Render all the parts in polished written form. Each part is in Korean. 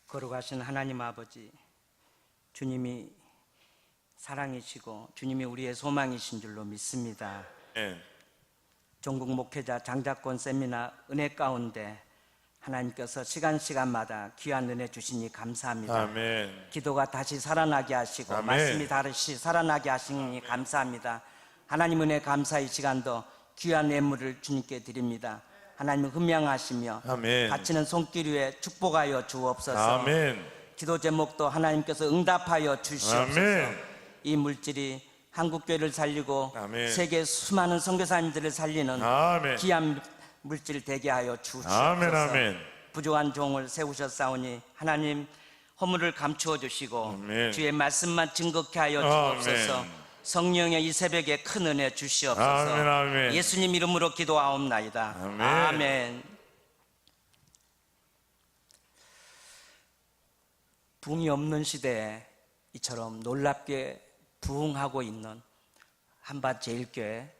거룩하신 하나님 아버지, 주님이 사랑이시고 주님이 우리의 소망이신 줄로 믿습니다. 전국 목회자 장자권 세미나 은혜 가운데 하나님께서 시간마다 귀한 은혜 주시니 감사합니다. 아멘. 기도가 다시 살아나게 하시고 아멘. 말씀이 다시 살아나게 하시니 감사합니다. 하나님 은혜 감사 이 시간도 귀한 예물을 주님께 드립니다. 하나님 흠양하시며 아멘. 바치는 손길 위에 축복하여 주옵소서. 아멘. 기도 제목도 하나님께서 응답하여 주시옵소서. 아멘. 이 물질이 한국교회를 살리고 아멘. 세계 수많은 선교사님들을 살리는 아멘. 귀한 물질 되게 하여 주시옵소서. 아멘. 아멘. 부족한 종을 세우셨사오니 하나님 허물을 감추어 주시고 아멘. 주의 말씀만 증거케 하여 주옵소서. 아멘. 성령의 이 새벽에 큰 은혜 주시옵소서. 아멘. 아멘. 예수님 이름으로 기도하옵나이다. 아멘. 아멘. 부흥이 없는 시대에 이처럼 놀랍게 부흥하고 있는 한밭제일교회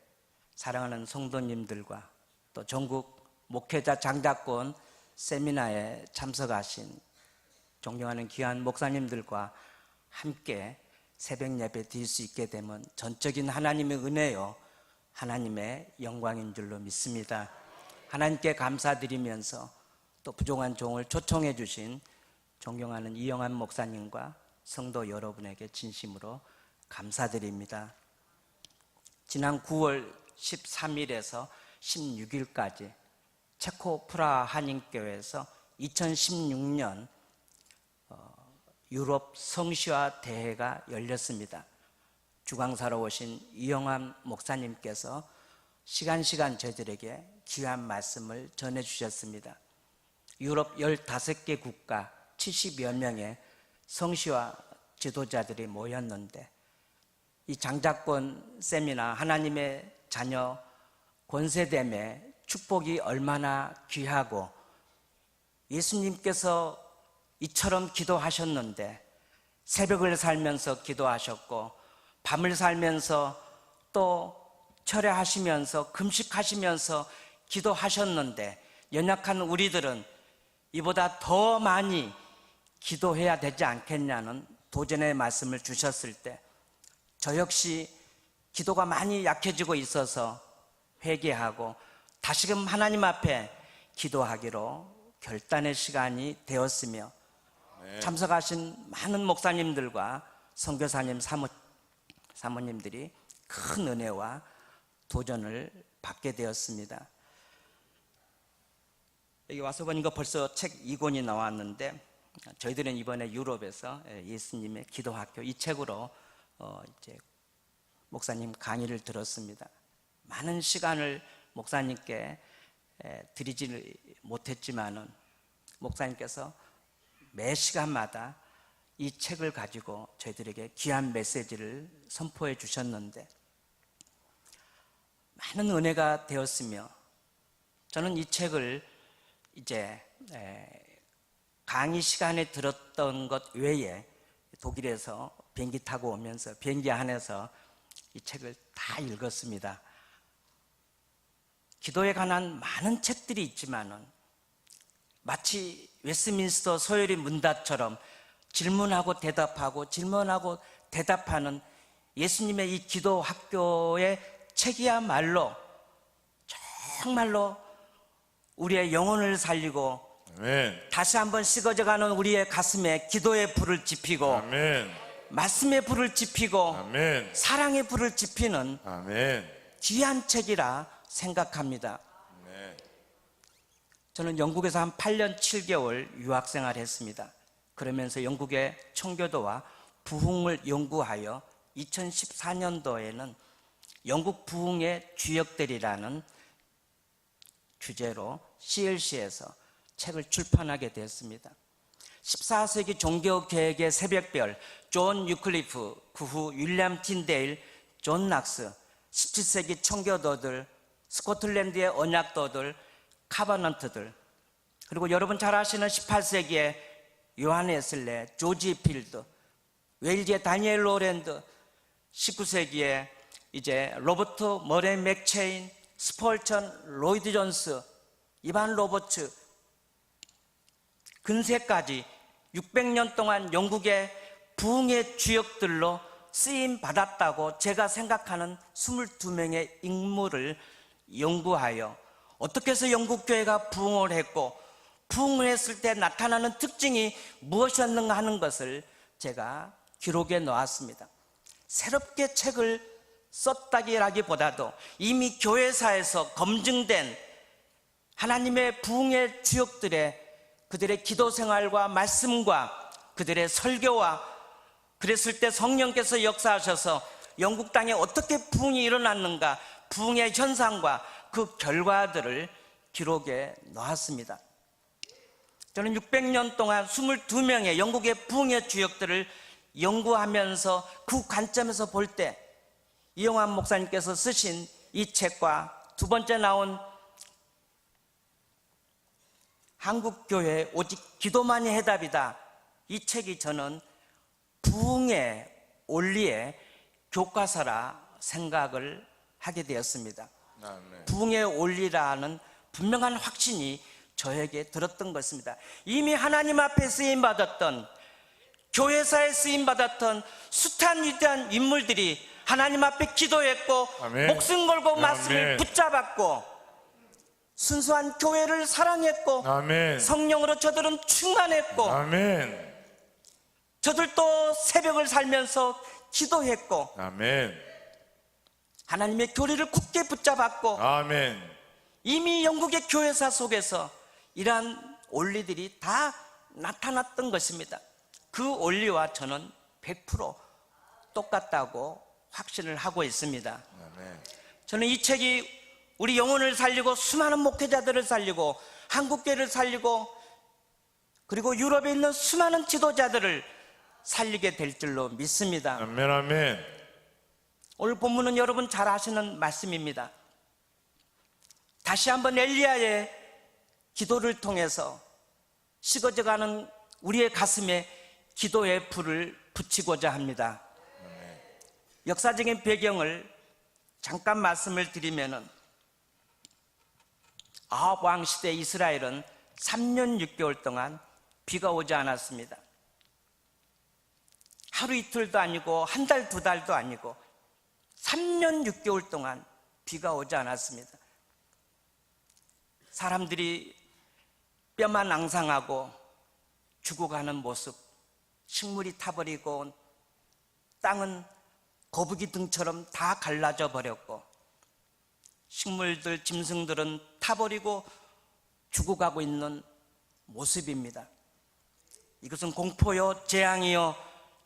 사랑하는 성도님들과 또 전국 목회자 장자권 세미나에 참석하신 존경하는 귀한 목사님들과 함께 새벽 예배 드릴 수 있게 되면 전적인 하나님의 은혜요 하나님의 영광인 줄로 믿습니다. 하나님께 감사드리면서 또 부족한 종을 초청해 주신 존경하는 이영환 목사님과 성도 여러분에게 진심으로 감사드립니다. 지난 9월 13일에서 16일까지 체코 프라하 한인교회에서 2016년 유럽 성시화 대회가 열렸습니다. 주강사로 오신 이영환 목사님께서 시간 저희들에게 귀한 말씀을 전해주셨습니다. 유럽 15개 국가 70여 명의 성시화 지도자들이 모였는데 이 장자권 세미나 하나님의 자녀 권세됨의 축복이 얼마나 귀하고 예수님께서 이처럼 기도하셨는데 새벽을 살면서 기도하셨고 밤을 살면서 또 철야하시면서 금식하시면서 기도하셨는데 연약한 우리들은 이보다 더 많이 기도해야 되지 않겠냐는 도전의 말씀을 주셨을 때 저 역시 기도가 많이 약해지고 있어서 회개하고 다시금 하나님 앞에 기도하기로 결단의 시간이 되었으며 참석하신 많은 목사님들과 선교사님 사모님들이 큰 은혜와 도전을 받게 되었습니다. 여기 와서 보니까 벌써 책 2권이 나왔는데 저희들은 이번에 유럽에서 예수님의 기도학교 이 책으로 이제 목사님 강의를 들었습니다. 많은 시간을 목사님께 드리지 못했지만은 목사님께서 매 시간마다 이 책을 가지고 저희들에게 귀한 메시지를 선포해 주셨는데 많은 은혜가 되었으며 저는 이 책을 이제 강의 시간에 들었던 것 외에 독일에서 비행기 타고 오면서 비행기 안에서 이 책을 다 읽었습니다. 기도에 관한 많은 책들이 있지만은 마치 웨스트민스터 소요리 문답처럼 질문하고 대답하는 예수님의 이 기도 학교의 책이야말로 정말로 우리의 영혼을 살리고 아멘. 다시 한번 식어져가는 우리의 가슴에 기도의 불을 지피고 아멘. 말씀의 불을 지피고 아멘. 사랑의 불을 지피는 아멘. 귀한 책이라 생각합니다. 아멘. 저는 영국에서 한 8년 7개월 유학생활을 했습니다. 그러면서 영국의 청교도와 부흥을 연구하여 2014년도에는 영국 부흥의 주역들이라는 주제로 CLC에서 책을 출판하게 되었습니다. 14세기 종교개혁의 새벽별 존 유클리프, 그 후 윌리엄 틴데일, 존 낙스, 17세기 청교도들, 스코틀랜드의 언약도들, 카바넌트들, 그리고 여러분 잘 아시는 18세기의 요한 웨슬레, 조지 필드, 웨일즈의 다니엘 로랜드, 19세기에 이제 로버트 머레 맥체인, 스펄천, 로이드 존스, 이반 로버츠, 근세까지 600년 동안 영국의 부흥의 주역들로 쓰임 받았다고 제가 생각하는 22명의 인물을 연구하여 어떻게 해서 영국 교회가 부흥을 했고 부흥을 했을 때 나타나는 특징이 무엇이었는가 하는 것을 제가 기록해 놓았습니다. 새롭게 책을 썼다기보다도 이미 교회사에서 검증된 하나님의 부흥의 주역들의 그들의 기도 생활과 말씀과 그들의 설교와 그랬을 때 성령께서 역사하셔서 영국 땅에 어떻게 부흥이 일어났는가, 부흥의 현상과 그 결과들을 기록해 놓았습니다. 저는 600년 동안 22명의 영국의 부흥의 주역들을 연구하면서 그 관점에서 볼 때 이용환 목사님께서 쓰신 이 책과 두 번째 나온 한국교회 오직 기도만이 해답이다, 이 책이 저는 부흥의 원리의 교과서라 생각을 하게 되었습니다. 아멘. 부흥의 원리라는 분명한 확신이 저에게 들었던 것입니다. 이미 하나님 앞에 쓰임받았던, 교회사에 쓰임받았던 숱한 위대한 인물들이 하나님 앞에 기도했고 아멘. 목숨 걸고 아멘. 말씀을 붙잡았고 순수한 교회를 사랑했고 아멘. 성령으로 저들은 충만했고 아멘. 저들도 새벽을 살면서 기도했고 아멘. 하나님의 교리를 굳게 붙잡았고 아멘. 이미 영국의 교회사 속에서 이러한 원리들이 다 나타났던 것입니다. 그 원리와 저는 100% 똑같다고 확신을 하고 있습니다. 아멘. 저는 이 책이 우리 영혼을 살리고 수많은 목회자들을 살리고 한국교회를 살리고 그리고 유럽에 있는 수많은 지도자들을 살리게 될 줄로 믿습니다. 아멘. 아멘. 오늘 본문은 여러분 잘 아시는 말씀입니다. 다시 한번 엘리야의 기도를 통해서 식어져가는 우리의 가슴에 기도의 불을 붙이고자 합니다. 역사적인 배경을 잠깐 말씀을 드리면은 아합 왕 시대 이스라엘은 3년 6개월 동안 비가 오지 않았습니다. 하루 이틀도 아니고 한 달, 두 달도 아니고 3년 6개월 동안 비가 오지 않았습니다. 사람들이 뼈만 앙상하고 죽어가는 모습, 식물이 타버리고 땅은 거북이 등처럼 다 갈라져 버렸고 식물들, 짐승들은 타버리고 죽어가고 있는 모습입니다. 이것은 공포요, 재앙이요,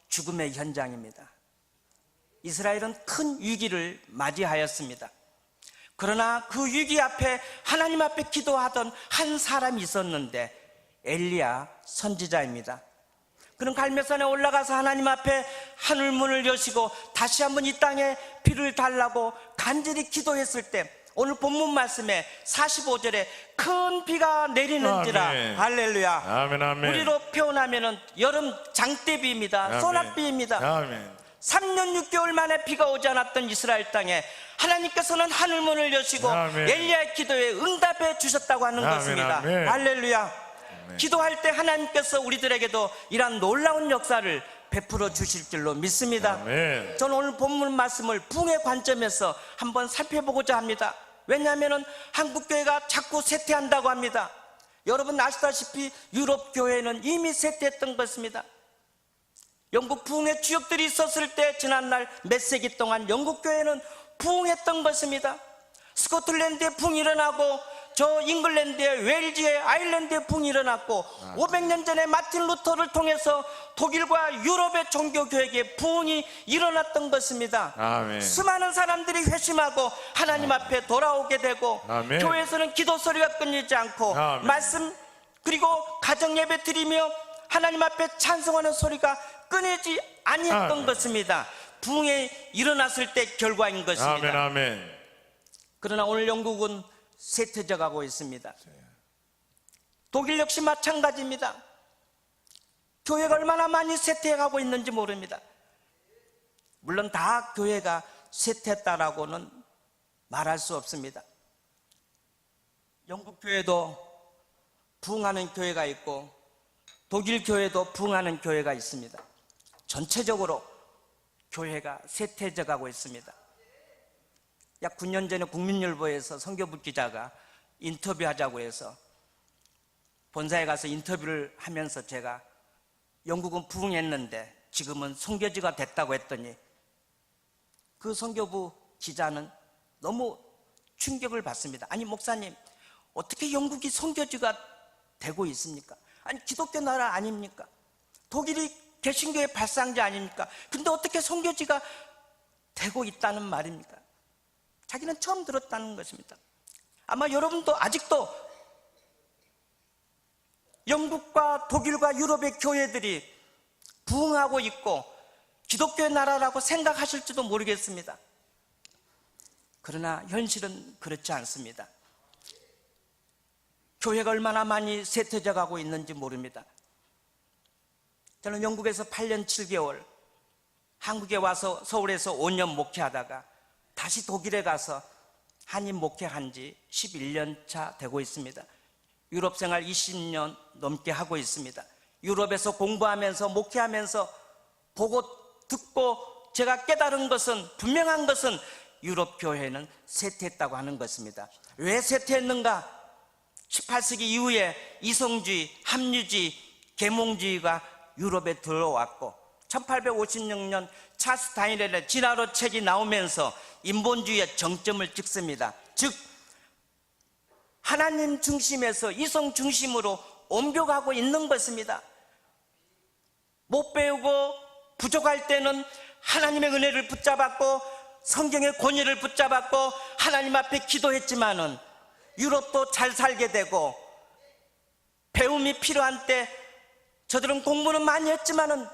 죽음의 현장입니다. 이스라엘은 큰 위기를 맞이하였습니다. 그러나 그 위기 앞에 하나님 앞에 기도하던 한 사람이 있었는데 엘리야 선지자입니다. 그는 갈멜산에 올라가서 하나님 앞에 하늘문을 여시고 다시 한번 이 땅에 비를 달라고 간절히 기도했을 때 오늘 본문 말씀에 45절에 큰 비가 내리는지라. 아멘. 할렐루야. 아멘. 아멘. 우리로 표현하면 여름 장대비입니다. 아멘. 소낙비입니다. 아멘. 3년 6개월 만에 비가 오지 않았던 이스라엘 땅에 하나님께서는 하늘문을 여시고 아멘. 엘리야의 기도에 응답해 주셨다고 하는 아멘. 것입니다. 아멘. 할렐루야. 기도할 때 하나님께서 우리들에게도 이러한 놀라운 역사를 베풀어 주실 줄로 믿습니다. 아멘. 저는 오늘 본문 말씀을 부흥의 관점에서 한번 살펴보고자 합니다. 왜냐하면 한국교회가 자꾸 쇠퇴한다고 합니다. 여러분 아시다시피 유럽 교회는 이미 쇠퇴했던 것입니다. 영국 부흥의 주역들이 있었을 때 지난날 몇 세기 동안 영국 교회는 부흥했던 것입니다. 스코틀랜드에 부흥이 일어나고 저 잉글랜드의 웨일즈의 아일랜드에 부흥이 일어났고 500년 전에 마틴 루터를 통해서 독일과 유럽의 종교교회에 부흥이 일어났던 것입니다. 아멘. 수많은 사람들이 회심하고 하나님 앞에 돌아오게 되고 아멘. 교회에서는 기도 소리가 끊이지 않고 아멘. 말씀 그리고 가정 예배 드리며 하나님 앞에 찬송하는 소리가 끊이지 아니했던 아멘. 것입니다. 부흥이 일어났을 때 결과인 것입니다. 아멘. 아멘. 그러나 오늘 영국은 쇠퇴져 가고 있습니다. 독일 역시 마찬가지입니다. 교회가 얼마나 많이 쇠퇴해 가고 있는지 모릅니다. 물론 다 교회가 쇠퇴했다라고는 말할 수 없습니다. 영국 교회도 부흥하는 교회가 있고 독일 교회도 부흥하는 교회가 있습니다. 전체적으로 교회가 쇠퇴져 가고 있습니다. 약 9년 전에 국민일보에서 성교부 기자가 인터뷰하자고 해서 본사에 가서 인터뷰를 하면서 제가 영국은 부흥했는데 지금은 선교지가 됐다고 했더니 그 선교부 기자는 너무 충격을 받습니다. 아니 목사님, 어떻게 영국이 선교지가 되고 있습니까? 아니 기독교 나라 아닙니까? 독일이 개신교의 발상지 아닙니까? 근데 어떻게 선교지가 되고 있다는 말입니까? 자기는 처음 들었다는 것입니다. 아마 여러분도 아직도 영국과 독일과 유럽의 교회들이 부흥하고 있고 기독교의 나라라고 생각하실지도 모르겠습니다. 그러나 현실은 그렇지 않습니다. 교회가 얼마나 많이 쇠퇴져 가고 있는지 모릅니다. 저는 영국에서 8년 7개월, 한국에 와서 서울에서 5년 목회하다가 다시 독일에 가서 한인 목회한 지 11년 차 되고 있습니다. 유럽 생활 20년 넘게 하고 있습니다. 유럽에서 공부하면서 목회하면서 보고 듣고 제가 깨달은 것은, 분명한 것은 유럽 교회는 쇠퇴했다고 하는 것입니다. 왜 쇠퇴했는가? 18세기 이후에 이성주의, 합리주의, 계몽주의가 유럽에 들어왔고 1856년 찰스 다니엘의 진화로 책이 나오면서 인본주의의 정점을 찍습니다. 즉 하나님 중심에서 이성 중심으로 옮겨가고 있는 것입니다. 못 배우고 부족할 때는 하나님의 은혜를 붙잡았고 성경의 권위를 붙잡았고 하나님 앞에 기도했지만은 유럽도 잘 살게 되고 배움이 필요한 때 저들은 공부는 많이 했지만은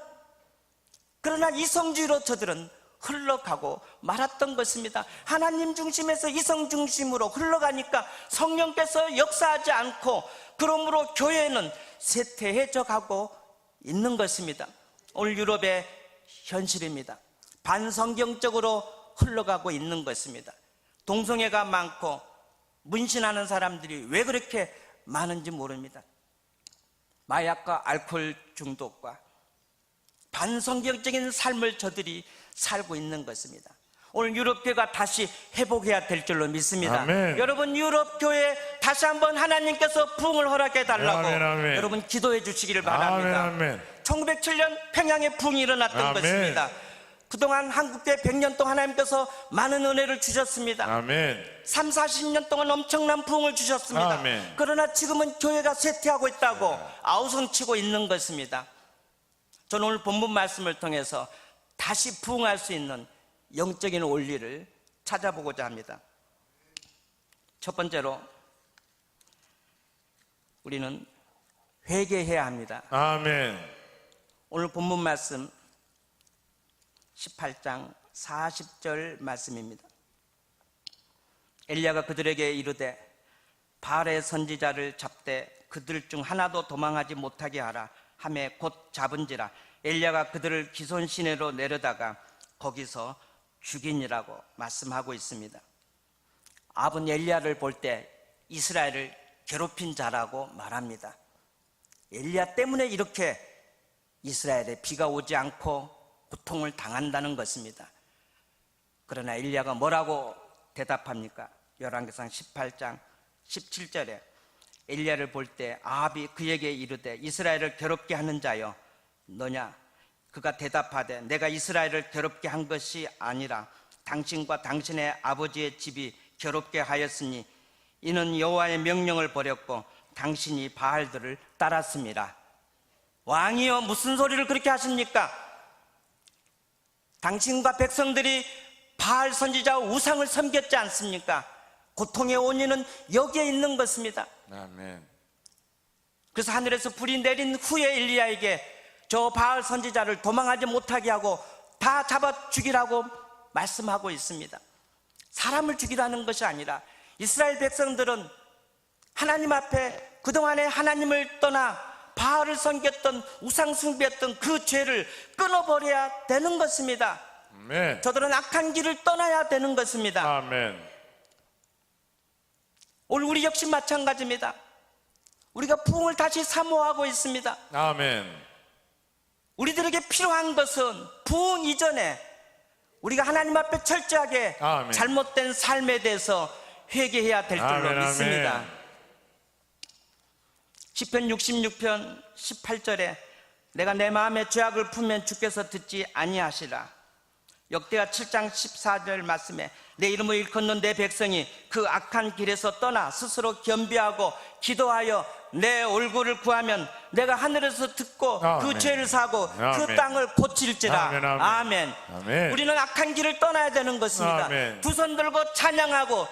그러나 이성주의로 저들은 흘러가고 말았던 것입니다. 하나님 중심에서 이성 중심으로 흘러가니까 성령께서 역사하지 않고 그러므로 교회는 쇠퇴해져 가고 있는 것입니다. 오늘 유럽의 현실입니다. 반성경적으로 흘러가고 있는 것입니다. 동성애가 많고 문신하는 사람들이 왜 그렇게 많은지 모릅니다. 마약과 알코올 중독과 반성경적인 삶을 저들이 살고 있는 것입니다. 오늘 유럽교회가 다시 회복해야 될 줄로 믿습니다. 아멘. 여러분 유럽교회 다시 한번 하나님께서 부흥을 허락해 달라고 아멘, 아멘. 여러분 기도해 주시기를 바랍니다. 아멘. 1907년 평양의 부흥이 일어났던 아멘. 것입니다. 그동안 한국교회 100년 동안 하나님께서 많은 은혜를 주셨습니다. 아멘. 3, 40년 동안 엄청난 부흥을 주셨습니다. 아멘. 그러나 지금은 교회가 쇠퇴하고 있다고 아우성치고 있는 것입니다. 저는 오늘 본문 말씀을 통해서 다시 부흥할 수 있는 영적인 원리를 찾아보고자 합니다. 첫 번째로 우리는 회개해야 합니다. 아멘. 오늘 본문 말씀 18장 40절 말씀입니다. 엘리야가 그들에게 이르되 바알의 선지자를 잡되 그들 중 하나도 도망하지 못하게 하라 하매 곧 잡은지라. 엘리야가 그들을 기손 시내로 내려다가 거기서 죽이니라고 말씀하고 있습니다. 아합은 엘리야를 볼 때 이스라엘을 괴롭힌 자라고 말합니다. 엘리야 때문에 이렇게 이스라엘에 비가 오지 않고 고통을 당한다는 것입니다. 그러나 엘리야가 뭐라고 대답합니까? 열왕기상 18장 17절에 엘리야를 볼 때 아합이 그에게 이르되 이스라엘을 괴롭게 하는 자여 너냐? 그가 대답하되 내가 이스라엘을 괴롭게 한 것이 아니라 당신과 당신의 아버지의 집이 괴롭게 하였으니 이는 여호와의 명령을 버렸고 당신이 바알들을 따랐습니다. 왕이여 무슨 소리를 그렇게 하십니까? 당신과 백성들이 바알 선지자와 우상을 섬겼지 않습니까? 고통의 원인은 여기에 있는 것입니다. 아멘. 그래서 하늘에서 불이 내린 후에 엘리야에게 저 바알 선지자를 도망하지 못하게 하고 다 잡아 죽이라고 말씀하고 있습니다. 사람을 죽이라는 것이 아니라 이스라엘 백성들은 하나님 앞에 그동안에 하나님을 떠나 바알을 섬겼던 우상 숭배했던 그 죄를 끊어버려야 되는 것입니다. 아멘. 저들은 악한 길을 떠나야 되는 것입니다. 아멘. 오늘 우리 역시 마찬가지입니다. 우리가 부흥을 다시 사모하고 있습니다. 아멘. 우리들에게 필요한 것은 부흥 이전에 우리가 하나님 앞에 철저하게 아멘. 잘못된 삶에 대해서 회개해야 될 줄로 아멘, 믿습니다. 아멘. 시편 66편 18절에 내가 내 마음에 죄악을 품면 주께서 듣지 아니하시라. 역대하 7장 14절 말씀에 내 이름을 일컫는 내 백성이 그 악한 길에서 떠나 스스로 겸비하고 기도하여 내 얼굴을 구하면 내가 하늘에서 듣고 아멘. 그 죄를 사고 아멘. 그 땅을 고칠지라. 아멘, 아멘. 아멘. 아멘. 우리는 악한 길을 떠나야 되는 것입니다. 아멘. 두 손 들고 찬양하고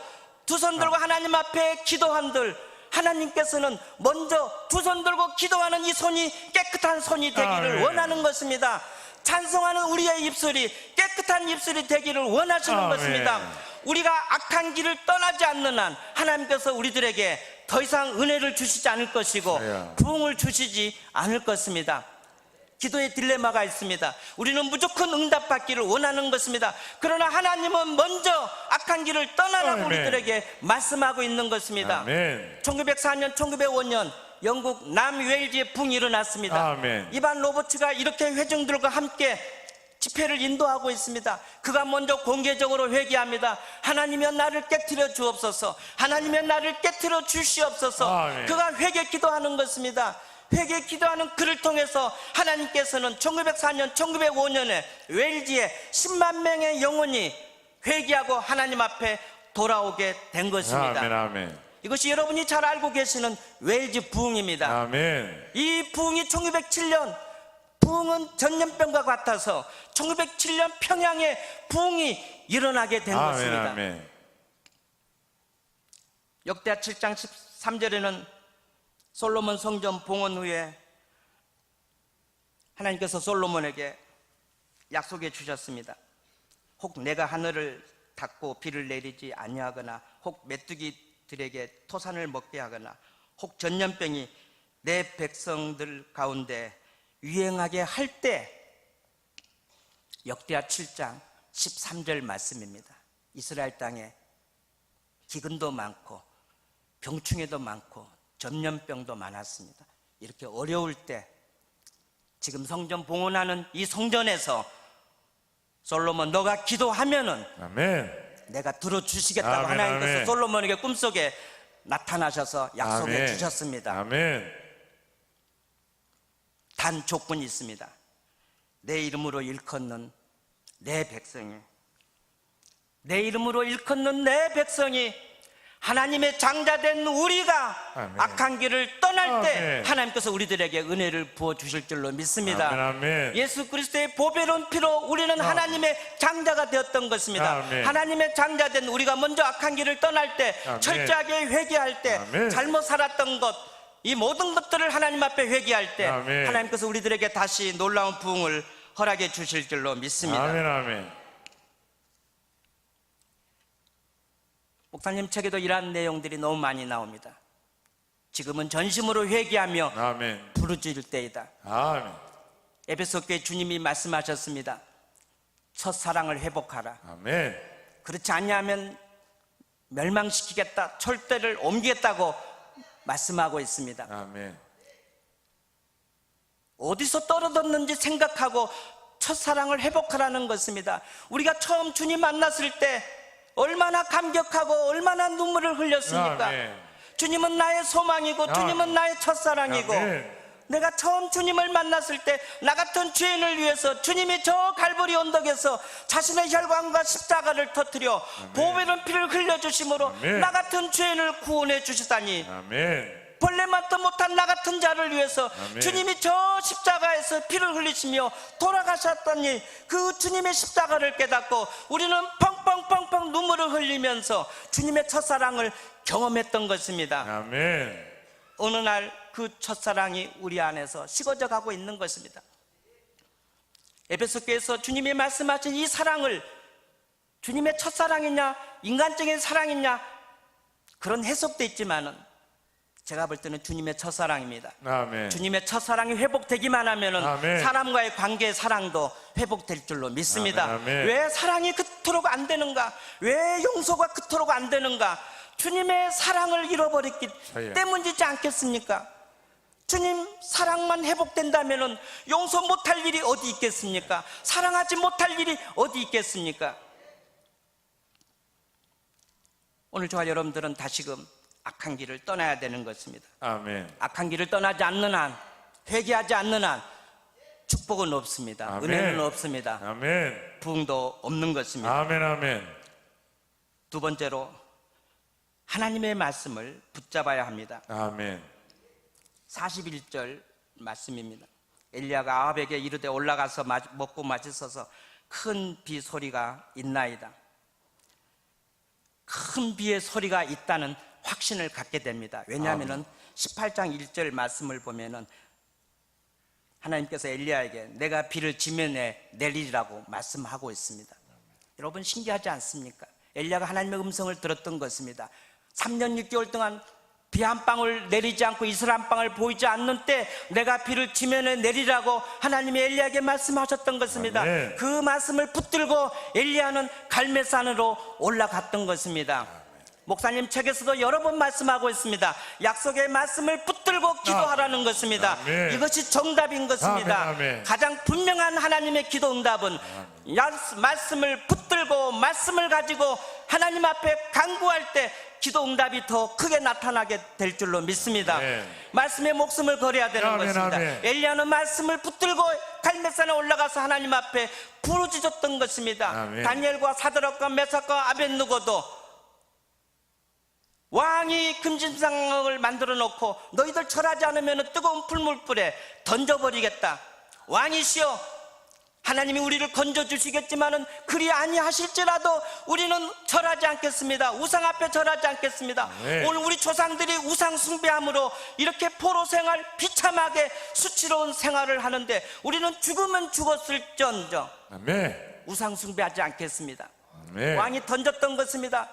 두 손 들고 하나님 앞에 기도한들 하나님께서는 먼저 두 손 들고 기도하는 이 손이 깨끗한 손이 되기를 아멘. 원하는 것입니다. 찬송하는 우리의 입술이 깨끗한 입술이 되기를 원하시는 아멘. 것입니다. 우리가 악한 길을 떠나지 않는 한 하나님께서 우리들에게 더 이상 은혜를 주시지 않을 것이고 아멘. 부흥을 주시지 않을 것입니다. 기도의 딜레마가 있습니다. 우리는 무조건 응답받기를 원하는 것입니다. 그러나 하나님은 먼저 악한 길을 떠나라고 아멘. 우리들에게 말씀하고 있는 것입니다. 아멘. 1904년, 1905년 영국 남웨일즈에 붕이 일어났습니다. 아멘. 이반 로버츠가 이렇게 회중들과 함께 집회를 인도하고 있습니다. 그가 먼저 공개적으로 회개합니다. 하나님이여 나를 깨트려 주옵소서. 하나님이여 나를 깨트려 주시옵소서. 아멘. 그가 회개 기도하는 것입니다. 회개 기도하는 그를 통해서 하나님께서는 1904년, 1905년에 웨일즈에 10만 명의 영혼이 회개하고 하나님 앞에 돌아오게 된 것입니다. 아멘. 아멘. 이것이 여러분이 잘 알고 계시는 웨일즈 부흥입니다. 아멘. 이 부흥이 1907년 부흥은 전염병과 같아서 1907년 평양에 부흥이 일어나게 된 아멘. 것입니다. 아멘. 역대하 7장 13절에는 솔로몬 성전 봉헌 후에 하나님께서 솔로몬에게 약속해 주셨습니다. 혹 내가 하늘을 닫고 비를 내리지 아니하거나 혹 메뚜기들에게 토산을 먹게 하거나 혹 전염병이 내 백성들 가운데 유행하게 할 때, 역대하 7장 13절 말씀입니다. 이스라엘 땅에 기근도 많고 병충해도 많고 전염병도 많았습니다. 이렇게 어려울 때 지금 성전 봉헌하는 이 성전에서 솔로몬 너가 기도하면은 아멘. 내가 들어주시겠다고 아멘, 하나님께서 아멘. 솔로몬에게 꿈속에 나타나셔서 약속해 아멘. 주셨습니다. 아멘. 단 조건이 있습니다. 내 이름으로 일컫는 내 백성이, 내 이름으로 일컫는 내 백성이 하나님의 장자된 우리가 아멘. 악한 길을 떠날 때 아멘. 하나님께서 우리들에게 은혜를 부어주실 줄로 믿습니다. 아멘, 아멘. 예수 그리스도의 보배로운 피로 우리는 하나님의 장자가 되었던 것입니다. 아멘. 하나님의 장자된 우리가 먼저 악한 길을 떠날 때, 아멘. 철저하게 회개할 때, 아멘. 잘못 살았던 것, 이 모든 것들을 하나님 앞에 회개할 때 아멘. 하나님께서 우리들에게 다시 놀라운 부흥을 허락해 주실 줄로 믿습니다. 아멘. 아멘. 목사님 책에도 이러한 내용들이 너무 많이 나옵니다. 지금은 전심으로 회개하며 아멘. 부르짖을 때이다. 아멘. 에베소 교회 주님이 말씀하셨습니다. 첫사랑을 회복하라. 아멘. 그렇지 않냐면 멸망시키겠다, 철대를 옮기겠다고 말씀하고 있습니다. 아멘. 어디서 떨어졌는지 생각하고 첫사랑을 회복하라는 것입니다. 우리가 처음 주님 만났을 때 얼마나 감격하고 얼마나 눈물을 흘렸습니까? 아멘. 주님은 나의 소망이고 주님은 나의 첫사랑이고 아멘. 내가 처음 주님을 만났을 때 나 같은 죄인을 위해서 주님이 저 갈보리 언덕에서 자신의 혈관과 십자가를 터뜨려 보배로운 피를 흘려주심으로 아멘. 나 같은 죄인을 구원해 주시다니, 아멘. 벌레만도 못한 나 같은 자를 위해서 아멘. 주님이 저 십자가에서 피를 흘리시며 돌아가셨더니 그 주님의 십자가를 깨닫고 우리는 펑펑펑펑 눈물을 흘리면서 주님의 첫사랑을 경험했던 것입니다. 아멘. 어느 날 그 첫사랑이 우리 안에서 식어져 가고 있는 것입니다. 에베소 교회에서 주님이 말씀하신 이 사랑을 주님의 첫사랑이냐 인간적인 사랑이냐 그런 해석도 있지만은 제가 볼 때는 주님의 첫사랑입니다. 아멘. 주님의 첫사랑이 회복되기만 하면은 아멘. 사람과의 관계의 사랑도 회복될 줄로 믿습니다. 아멘, 아멘. 왜 사랑이 그토록 안 되는가? 왜 용서가 그토록 안 되는가? 주님의 사랑을 잃어버렸기 저요. 때문이지 않겠습니까? 주님 사랑만 회복된다면 용서 못할 일이 어디 있겠습니까? 사랑하지 못할 일이 어디 있겠습니까? 오늘 저와 여러분들은 다시금 악한 길을 떠나야 되는 것입니다. 아멘. 악한 길을 떠나지 않는 한, 회개하지 않는 한 축복은 없습니다. 아멘. 은혜는 없습니다. 아멘. 부흥도 없는 것입니다. 아멘. 아멘. 두 번째로 하나님의 말씀을 붙잡아야 합니다. 아멘. 41절 말씀입니다. 엘리야가 아합에게 이르되 올라가서 먹고 마시소서 큰 비 소리가 있나이다. 큰 비의 소리가 있다는 확신을 갖게 됩니다. 왜냐하면 18장 1절 말씀을 보면은 하나님께서 엘리야에게 내가 비를 지면에 내리라고 말씀하고 있습니다. 여러분 신기하지 않습니까? 엘리야가 하나님의 음성을 들었던 것입니다. 3년 6개월 동안 비 한 방울 내리지 않고 이슬 한 방울 보이지 않는 때 내가 비를 지면에 내리라고 하나님이 엘리야에게 말씀하셨던 것입니다. 아멘. 그 말씀을 붙들고 엘리야는 갈멜산으로 올라갔던 것입니다. 목사님 책에서도 여러 번 말씀하고 있습니다. 약속의 말씀을 붙들고 기도하라는 것입니다. 아멘. 이것이 정답인 것입니다. 아멘. 아멘. 가장 분명한 하나님의 기도 응답은 말씀을 붙들고 말씀을 가지고 하나님 앞에 간구할 때 기도 응답이 더 크게 나타나게 될 줄로 믿습니다. 아멘. 말씀에 목숨을 걸어야 되는 아멘. 것입니다. 아멘. 엘리야는 말씀을 붙들고 갈멜산에 올라가서 하나님 앞에 부르짖었던 것입니다. 아멘. 다니엘과 사드락과 메삭과 아벳느고도 왕이 금진상을 만들어 놓고 너희들 절하지 않으면 뜨거운 풀물불에 던져버리겠다. 왕이시여 하나님이 우리를 건져주시겠지만은 그리 아니하실지라도 우리는 절하지 않겠습니다. 우상 앞에 절하지 않겠습니다. 네. 오늘 우리 조상들이 우상 숭배함으로 이렇게 포로 생활 비참하게 수치로운 생활을 하는데 우리는 죽으면 죽었을지언정 아멘. 우상 숭배하지 않겠습니다. 아멘. 왕이 던졌던 것입니다.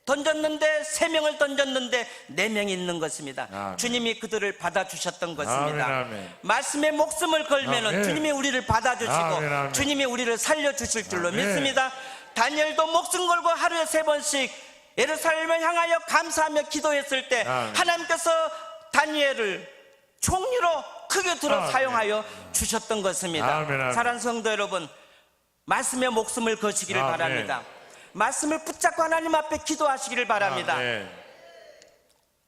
던졌는데 3명을 던졌는데 4명이 있는 것입니다. 아멘. 주님이 그들을 받아주셨던 것입니다. 아멘, 아멘. 말씀에 목숨을 걸면 아멘. 주님이 우리를 받아주시고 아멘, 아멘. 주님이 우리를 살려주실 줄로 아멘. 믿습니다. 다니엘도 목숨 걸고 하루에 3번씩 예루살렘을 향하여 감사하며 기도했을 때 아멘. 하나님께서 다니엘을 총리로 크게 들어 아멘. 사용하여 주셨던 것입니다. 아멘, 아멘. 사랑하는 성도 여러분, 말씀에 목숨을 거시기를 아멘. 바랍니다. 말씀을 붙잡고 하나님 앞에 기도하시기를 바랍니다. 아멘.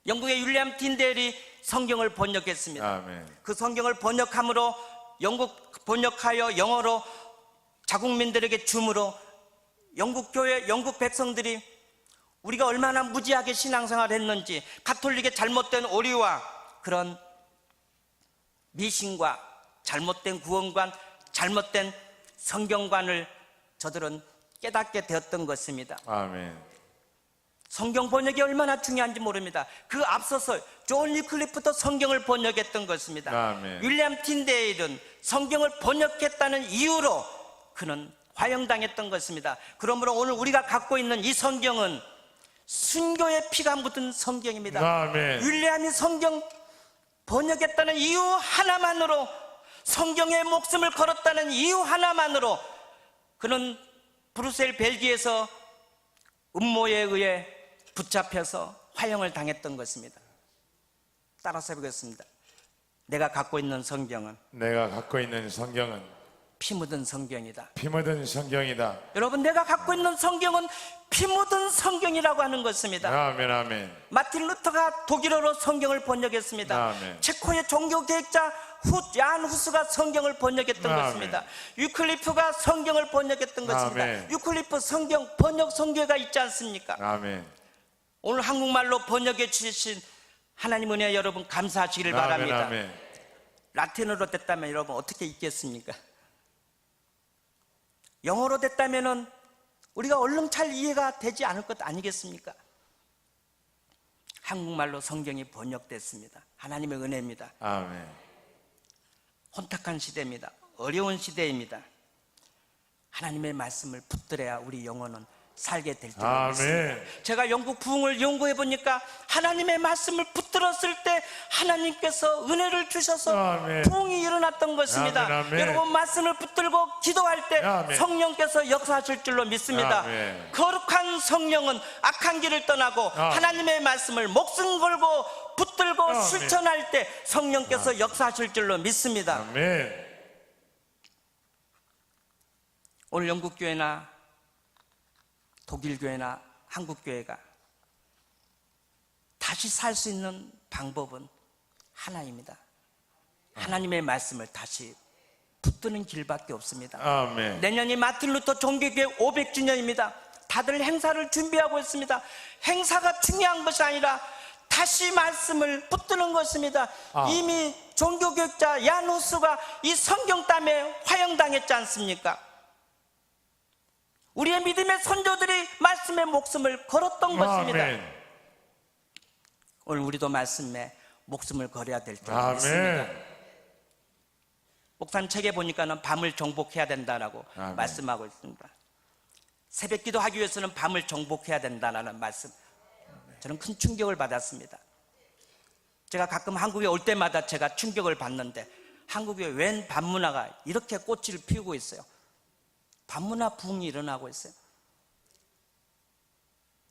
영국의 윌리엄 틴델이 성경을 번역했습니다. 아멘. 그 성경을 번역함으로 번역하여 영어로 자국민들에게 줌으로 영국 교회, 영국 백성들이 우리가 얼마나 무지하게 신앙생활을 했는지 가톨릭의 잘못된 오류와 그런 미신과 잘못된 구원관, 잘못된 성경관을 저들은 깨닫게 되었던 것입니다. 아멘. 성경 번역이 얼마나 중요한지 모릅니다. 그 앞서서 존 위클리프도 성경을 번역했던 것입니다. 아멘. 윌리엄 틴데일은 성경을 번역했다는 이유로 그는 화형당했던 것입니다. 그러므로 오늘 우리가 갖고 있는 이 성경은 순교의 피가 묻은 성경입니다. 아멘. 윌리엄이 성경 번역했다는 이유 하나만으로, 성경에 목숨을 걸었다는 이유 하나만으로 그는 브루셀 벨기에에서 음모에 의해 붙잡혀서 화형을 당했던 것입니다. 따라서 해보겠습니다. 내가 갖고 있는 성경은 내가 갖고 있는 성경은 피 묻은 성경이다. 피 묻은 성경이다. 여러분, 내가 갖고 있는 성경은 피 묻은 성경이라고 하는 것입니다. 아멘. 아멘. 마틴 루터가 독일어로 성경을 번역했습니다. 아멘. 체코의 종교개혁자 얀 후스가 성경을 번역했던 아멘. 것입니다. 유클리프가 성경을 번역했던 것입니다. 아멘. 유클리프 성경 번역 성교회가 있지 않습니까? 아멘. 오늘 한국말로 번역해 주신 하나님 은혜 여러분 감사하시기를 아멘. 바랍니다. 아멘. 라틴어로 됐다면 여러분 어떻게 읽겠습니까? 영어로 됐다면 우리가 얼른 잘 이해가 되지 않을 것 아니겠습니까? 한국말로 성경이 번역됐습니다. 하나님의 은혜입니다. 아멘. 혼탁한 시대입니다. 어려운 시대입니다. 하나님의 말씀을 붙들어야 우리 영혼은 살게 될 줄 아멘. 믿습니다. 제가 영국 부흥을 연구해 보니까 하나님의 말씀을 붙들었을 때 하나님께서 은혜를 주셔서 아멘. 부흥이 일어났던 것입니다. 아멘, 아멘. 여러분 말씀을 붙들고 기도할 때 아멘. 성령께서 역사하실 줄로 믿습니다. 아멘. 거룩한 성령은 악한 길을 떠나고 하나님의 말씀을 목숨 걸고 붙들고 아멘. 실천할 때 성령께서 역사하실 줄로 믿습니다. 아멘. 오늘 영국 교회나 독일 교회나 한국 교회가 다시 살 수 있는 방법은 하나입니다. 하나님의 말씀을 다시 붙드는 길밖에 없습니다. 아멘. 내년이 마틴 루터 종교교회 500주년입니다. 다들 행사를 준비하고 있습니다. 행사가 중요한 것이 아니라 다시 말씀을 붙드는 것입니다. 이미 종교교육자 얀 후스가 이 성경 때문에 화형당했지 않습니까? 우리의 믿음의 선조들이 말씀의 목숨을 걸었던 것입니다. 아멘. 오늘 우리도 말씀에 목숨을 걸어야 될 줄 믿습니다. 아멘. 목사님 책에 보니까는 밤을 정복해야 된다라고 아멘. 말씀하고 있습니다. 새벽 기도하기 위해서는 밤을 정복해야 된다는 말씀. 저는 큰 충격을 받았습니다. 제가 가끔 한국에 올 때마다 제가 충격을 받는데 한국에 웬 밤문화가 이렇게 꽃을 피우고 있어요. 밤문화 부흥이 일어나고 있어요.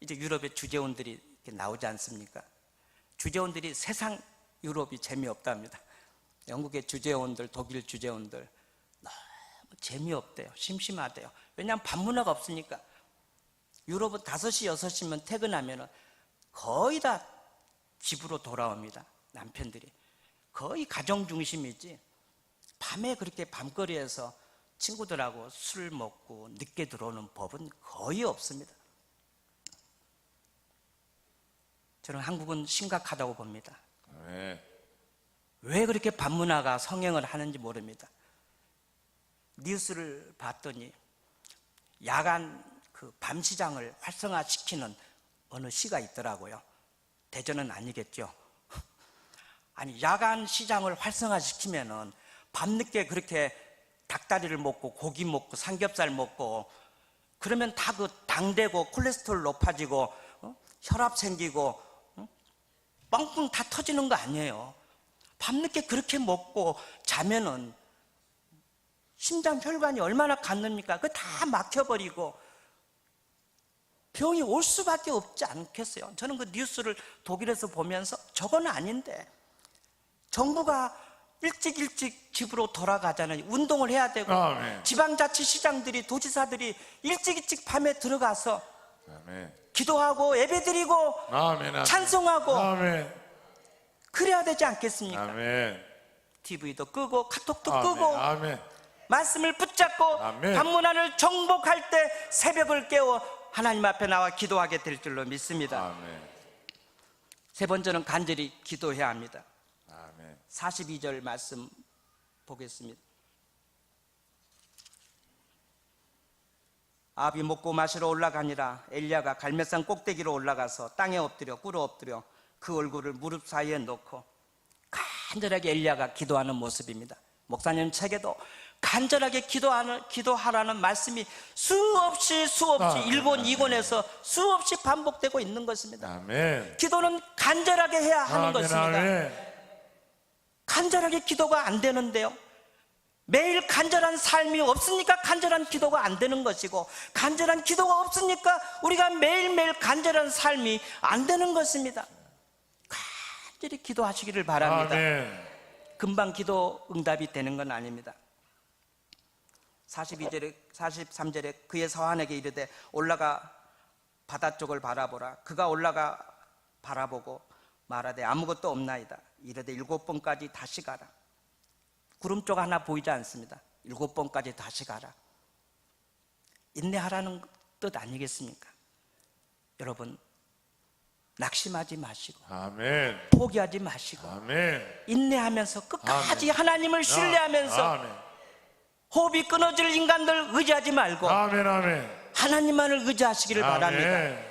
이제 유럽의 주재원들이 이렇게 나오지 않습니까? 주재원들이 세상 유럽이 재미없답니다. 영국의 주재원들, 독일 주재원들 너무 재미없대요. 심심하대요. 왜냐하면 밤문화가 없으니까. 유럽은 5시, 6시면 퇴근하면 거의 다 집으로 돌아옵니다. 남편들이. 거의 가정 중심이지. 밤에 그렇게 밤거리에서 친구들하고 술 먹고 늦게 들어오는 법은 거의 없습니다. 저는 한국은 심각하다고 봅니다. 아멘. 왜 그렇게 밤문화가 성행을 하는지 모릅니다. 뉴스를 봤더니 야간 그 밤시장을 활성화시키는 어느 시가 있더라고요. 대전은 아니겠죠. 아니 야간 시장을 활성화시키면은 밤늦게 그렇게 닭다리를 먹고 고기 먹고 삼겹살 먹고 그러면 다 그 당되고 콜레스테롤 높아지고 혈압 생기고 뻥뻥 다 터지는 거 아니에요. 밤늦게 그렇게 먹고 자면은 심장 혈관이 얼마나 갔습니까? 그거 다 막혀버리고 병이 올 수밖에 없지 않겠어요. 저는 그 뉴스를 독일에서 보면서 저건 아닌데 정부가 일찍 집으로 돌아가잖아요. 운동을 해야 되고 아멘. 지방자치시장들이 도지사들이 일찍 밤에 들어가서 아멘. 기도하고 예배드리고 아멘. 아멘. 찬송하고 아멘. 그래야 되지 않겠습니까? 아멘. TV도 끄고 카톡도 아멘. 끄고 아멘. 말씀을 붙잡고 아멘. 밤문화를 정복할 때 새벽을 깨워 하나님 앞에 나와 기도하게 될 줄로 믿습니다. 아멘. 세 번째는 간절히 기도해야 합니다. 아멘. 42절 말씀 보겠습니다. 아합이 먹고 마시러 올라가니라 엘리야가 갈멜산 꼭대기로 올라가서 땅에 엎드려 꿇어 엎드려 그 얼굴을 무릎 사이에 놓고 간절하게 엘리야가 기도하는 모습입니다. 목사님 책에도 간절하게 기도하라는 말씀이 수없이 아멘. 1권 2권에서 수없이 반복되고 있는 것입니다. 아멘. 기도는 간절하게 해야 하는 아멘. 것입니다. 아멘. 간절하게 기도가 안 되는데요. 매일 간절한 삶이 없으니까 간절한 기도가 안 되는 것이고 간절한 기도가 없으니까 우리가 매일매일 간절한 삶이 안 되는 것입니다. 간절히 기도하시기를 바랍니다. 아멘. 금방 기도 응답이 되는 건 아닙니다. 42절에 43절에 그의 서한에게 이르되 올라가 바다 쪽을 바라보라. 그가 올라가 바라보고 말하되 아무것도 없나이다. 이르되 7번까지 다시 가라. 구름 쪽 하나 보이지 않습니다. 7번까지 다시 가라. 인내하라는 뜻 아니겠습니까? 여러분 낙심하지 마시고 아멘. 포기하지 마시고 아멘. 인내하면서 끝까지 아멘. 하나님을 신뢰하면서 아멘. 호흡이 끊어질 인간들 의지하지 말고 아멘. 아멘. 하나님만을 의지하시기를 바랍니다. 아멘.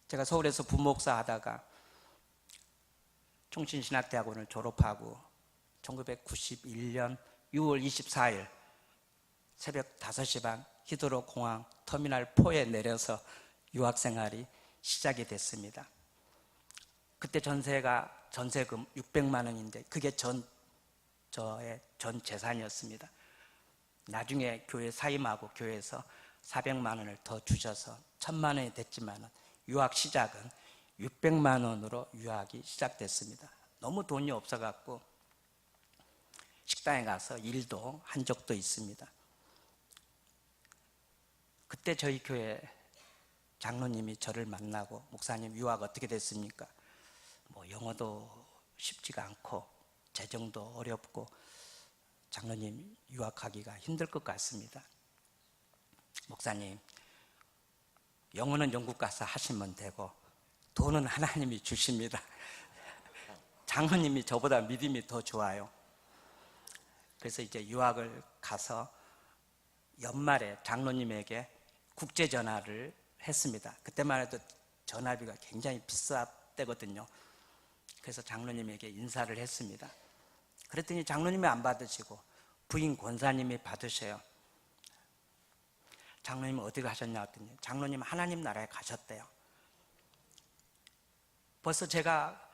제가 서울에서 부목사 하다가 총신신학대학원을 졸업하고 1991년 6월 24일 새벽 5시 반 히드로 공항 터미널 4에 내려서 유학 생활이 시작이 됐습니다. 그때 전세금 600만 원인데 그게 저의 전 재산이었습니다. 나중에 교회 사임하고 교회에서 400만 원을 더 주셔서 1000만 원이 됐지만 유학 시작은 600만 원으로 유학이 시작됐습니다. 너무 돈이 없어갖고 식당에 가서 일도 한 적도 있습니다. 그때 저희 교회 장로님이 저를 만나고 목사님 유학 어떻게 됐습니까? 뭐 영어도 쉽지가 않고 재정도 어렵고 장로님 유학하기가 힘들 것 같습니다. 목사님 영어는 영국 가서 하시면 되고 돈은 하나님이 주십니다. 장로님이 저보다 믿음이 더 좋아요. 그래서 이제 유학을 가서 연말에 장로님에게 국제 전화를 했습니다. 그때만 해도 전화비가 굉장히 비쌌대거든요. 그래서 장로님에게 인사를 했습니다. 그랬더니 장로님이 안 받으시고 부인 권사님이 받으셔요. 장로님 어디 가셨냐 했더니 장로님 하나님 나라에 가셨대요. 벌써 제가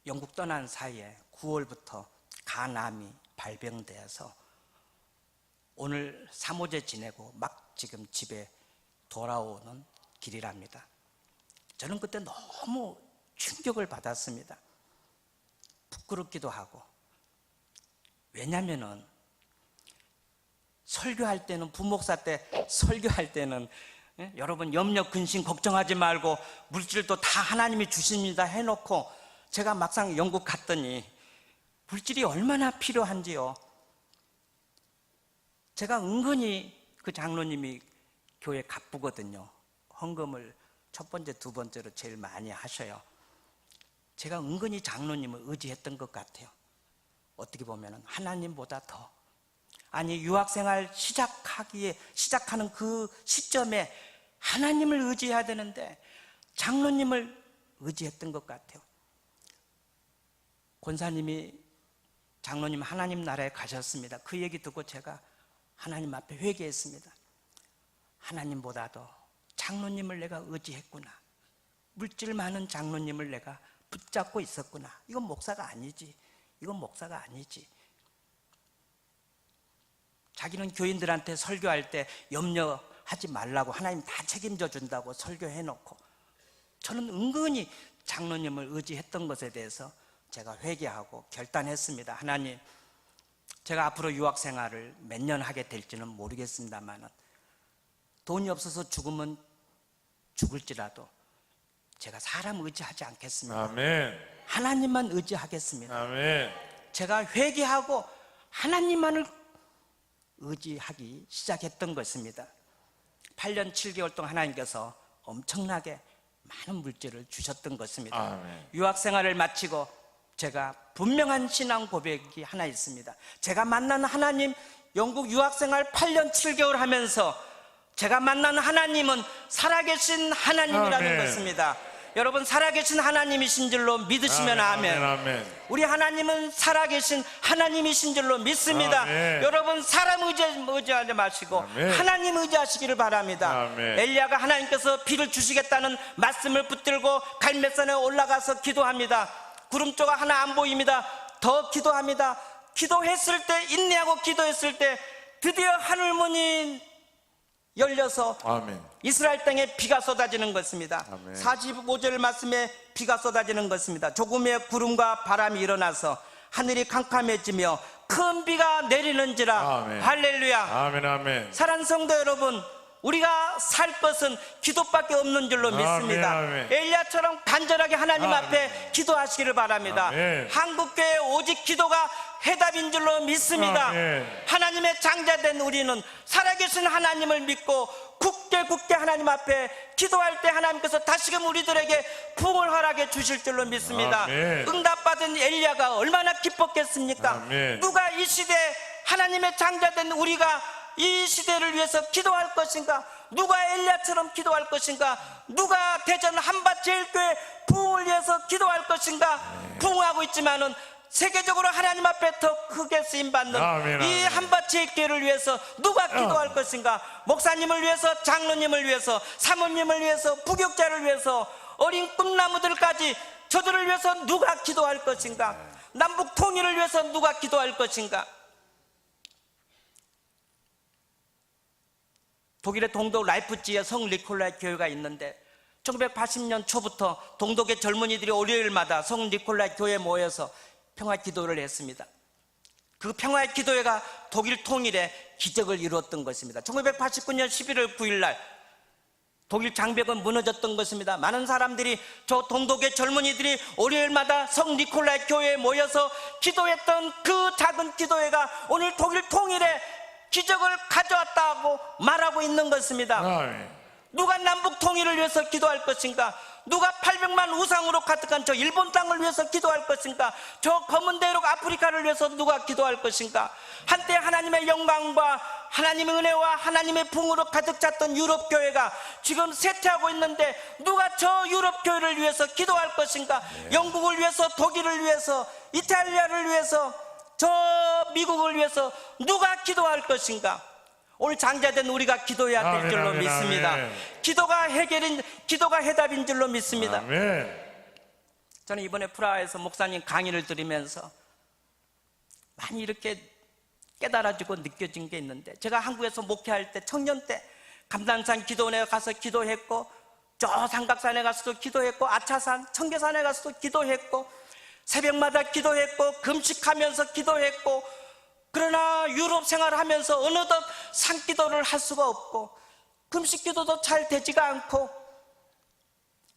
영국 떠난 사이에 9월부터 간암이 발병되어서 오늘 3호째 지내고 막 지금 집에 돌아오는 길이랍니다. 저는 그때 너무 충격을 받았습니다. 부끄럽기도 하고. 왜냐면은 설교할 때는 부목사 때 설교할 때는 여러분 염려 근심 걱정하지 말고 물질도 다 하나님이 주십니다 해놓고 제가 막상 영국 갔더니 물질이 얼마나 필요한지요. 제가 은근히 그 장로님이 교회 가쁘거든요. 헌금을 첫 번째, 두 번째로 제일 많이 하셔요. 제가 은근히 장로님을 의지했던 것 같아요. 어떻게 보면 하나님보다 더. 아니 유학생활 시작하는 그 시점에 하나님을 의지해야 되는데 장로님을 의지했던 것 같아요. 권사님이 장로님 하나님 나라에 가셨습니다. 그 얘기 듣고 제가 하나님 앞에 회개했습니다. 하나님보다도 장로님을 내가 의지했구나. 물질 많은 장로님을 내가 붙잡고 있었구나. 이건 목사가 아니지. 이건 목사가 아니지. 자기는 교인들한테 설교할 때 염려하지 말라고 하나님 다 책임져 준다고 설교해놓고 저는 은근히 장로님을 의지했던 것에 대해서 제가 회개하고 결단했습니다. 하나님, 제가 앞으로 유학생활을 몇 년 하게 될지는 모르겠습니다만 돈이 없어서 죽으면 죽을지라도 제가 사람 의지하지 않겠습니다. 아멘. 하나님만 의지하겠습니다. 아멘. 제가 회개하고 하나님만을 의지하기 시작했던 것입니다. 8년 7개월 동안 하나님께서 엄청나게 많은 물질을 주셨던 것입니다. 아멘. 유학생활을 마치고 제가 분명한 신앙 고백이 하나 있습니다. 제가 만난 하나님, 영국 유학생활 8년 7개월 하면서 제가 만난 하나님은 살아계신 하나님이라는 아멘. 것입니다. 여러분 살아계신 하나님이신 줄로 믿으시면 아멘. 아멘. 우리 하나님은 살아계신 하나님이신 줄로 믿습니다. 아멘. 여러분 사람 의지하지 마시고 아멘. 하나님 의지하시기를 바랍니다. 아멘. 엘리야가 하나님께서 비를 주시겠다는 말씀을 붙들고 갈멜산에 올라가서 기도합니다. 구름조가 하나 안 보입니다. 더 기도합니다. 기도했을 때 인내하고 기도했을 때 드디어 하늘문이 열려서 아멘. 이스라엘 땅에 비가 쏟아지는 것입니다. 아멘. 45절 말씀에 비가 쏟아지는 것입니다. 조금의 구름과 바람이 일어나서 하늘이 캄캄해지며 큰 비가 내리는지라. 아멘. 할렐루야. 아멘. 아멘. 사랑하는 성도 여러분, 우리가 살 것은 기도밖에 없는 줄로 믿습니다. 아멘. 엘리야처럼 간절하게 하나님 아멘. 앞에 기도하시기를 바랍니다. 아멘. 한국교회 오직 기도가 해답인 줄로 믿습니다. 아멘. 하나님의 장자된 우리는 살아계신 하나님을 믿고 굳게 하나님 앞에 기도할 때 하나님께서 다시금 우리들에게 부흥을 허락해 주실 줄로 믿습니다. 아멘. 응답받은 엘리야가 얼마나 기뻤겠습니까? 아멘. 누가 이 시대 하나님의 장자된 우리가 이 시대를 위해서 기도할 것인가? 누가 엘리야처럼 기도할 것인가? 누가 대전 한밭제일교회 부흥을 위해서 기도할 것인가? 부흥하고 있지만은 세계적으로 하나님 앞에 더 크게 쓰임받는 아멘, 이 아멘. 한밭의 교회를 위해서 누가 기도할 것인가? 목사님을 위해서, 장로님을 위해서, 사모님을 위해서, 부교육자를 위해서, 어린 꿈나무들까지 저들을 위해서 누가 기도할 것인가? 남북 통일을 위해서 누가 기도할 것인가? 독일의 동독 라이프치히에 성 니콜라이 교회가 있는데 1980년 초부터 동독의 젊은이들이 월요일마다 성 니콜라이 교회에 모여서 평화 기도를 했습니다. 그 평화의 기도회가 독일 통일의 기적을 이루었던 것입니다. 1989년 11월 9일 날 독일 장벽은 무너졌던 것입니다. 많은 사람들이, 저 동독의 젊은이들이 월요일마다 성 니콜라이 교회에 모여서 기도했던 그 작은 기도회가 오늘 독일 통일의 기적을 가져왔다고 말하고 있는 것입니다. 아멘. 누가 남북 통일을 위해서 기도할 것인가? 누가 800만 우상으로 가득한 저 일본 땅을 위해서 기도할 것인가? 저 검은 대륙 아프리카를 위해서 누가 기도할 것인가? 한때 하나님의 영광과 하나님의 은혜와 하나님의 풍으로 가득 찼던 유럽 교회가 지금 쇠퇴하고 있는데 누가 저 유럽 교회를 위해서 기도할 것인가? 영국을 위해서, 독일을 위해서, 이탈리아를 위해서, 저 미국을 위해서 누가 기도할 것인가? 오늘 장자된 우리가 기도해야 될 아멘, 줄로 아멘, 믿습니다. 아멘. 기도가 해답인 줄로 믿습니다. 아멘. 저는 이번에 프라하에서 목사님 강의를 들으면서 많이 이렇게 깨달아지고 느껴진 게 있는데, 제가 한국에서 목회할 때 청년 때 감단산 기도원에 가서 기도했고, 저 삼각산에 가서도 기도했고, 아차산 청계산에 가서도 기도했고, 새벽마다 기도했고, 금식하면서 기도했고, 그러나 유럽 생활하면서 어느덧 산기도를 할 수가 없고 금식기도도 잘 되지가 않고,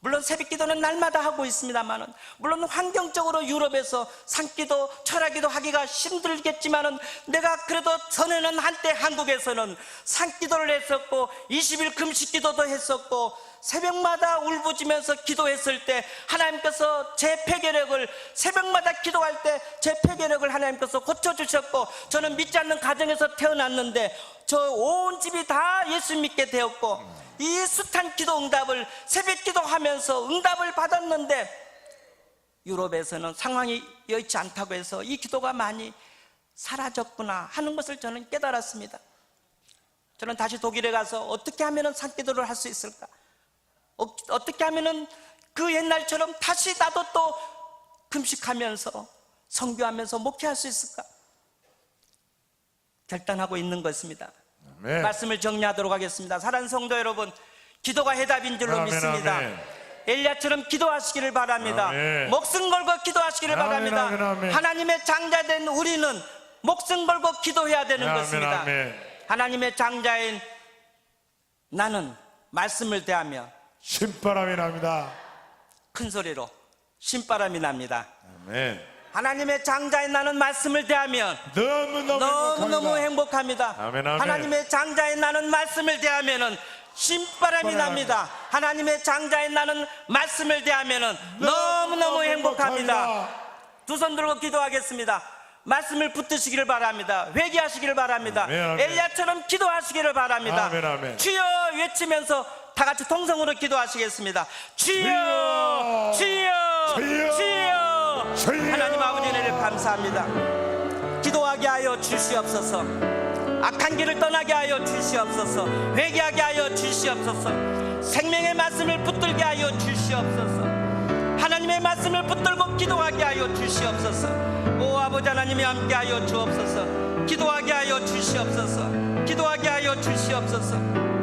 물론 새벽기도는 날마다 하고 있습니다만은, 물론 환경적으로 유럽에서 산기도, 철야기도 하기가 힘들겠지만은, 내가 그래도 전에는 한때 한국에서는 산기도를 했었고 20일 금식기도도 했었고 새벽마다 울부짖으면서 기도했을 때 하나님께서 제 폐결핵을, 새벽마다 기도할 때 제 폐결핵을 하나님께서 고쳐주셨고, 저는 믿지 않는 가정에서 태어났는데 저 온 집이 다 예수 믿게 되었고, 이 숱한 기도 응답을 새벽 기도하면서 응답을 받았는데, 유럽에서는 상황이 여의치 않다고 해서 이 기도가 많이 사라졌구나 하는 것을 저는 깨달았습니다. 저는 다시 독일에 가서 어떻게 하면 산기도를 할 수 있을까? 어떻게 하면 그 옛날처럼 다시 나도 또 금식하면서 선교하면서 목회할 수 있을까? 결단하고 있는 것입니다. 아멘. 말씀을 정리하도록 하겠습니다. 사랑하는 성도 여러분, 기도가 해답인 줄로 아멘, 믿습니다. 아멘. 엘리야처럼 기도하시기를 바랍니다. 아멘. 목숨 걸고 기도하시기를 아멘, 바랍니다. 아멘, 아멘. 하나님의 장자된 우리는 목숨 걸고 기도해야 되는 아멘, 것입니다. 아멘. 하나님의 장자인 나는 말씀을 대하며 신바람이 납니다. 큰 소리로 신바람이 납니다. 아멘. 하나님의 장자인 나는 말씀을 대하면 너무너무 행복합니다. 아멘, 아멘. 하나님의 장자인 나는 말씀을 대하면 신바람이 납니다. 하나님의 장자인 나는 말씀을 대하면 너무너무 행복합니다. 두 손 들고 기도하겠습니다. 말씀을 붙드시기를 바랍니다. 회개하시기를 바랍니다. 아멘, 아멘. 엘리야처럼 기도하시기를 바랍니다. 아멘, 아멘. 주여 외치면서 다 같이 통성으로 기도하시겠습니다. 주여, 주여, 주여, 주여. 주여. 하나님 아버지 은혜를 감사합니다. 기도하게 하여 주시옵소서. 악한 길을 떠나게 하여 주시옵소서. 회개하게 하여 주시옵소서. 생명의 말씀을 붙들게 하여 주시옵소서. 하나님의 말씀을 붙들고 기도하게 하여 주시옵소서. 오 아버지 하나님이 함께 하여 주옵소서. 기도하게 하여 주시옵소서. 기도하게 하여 주시옵소서.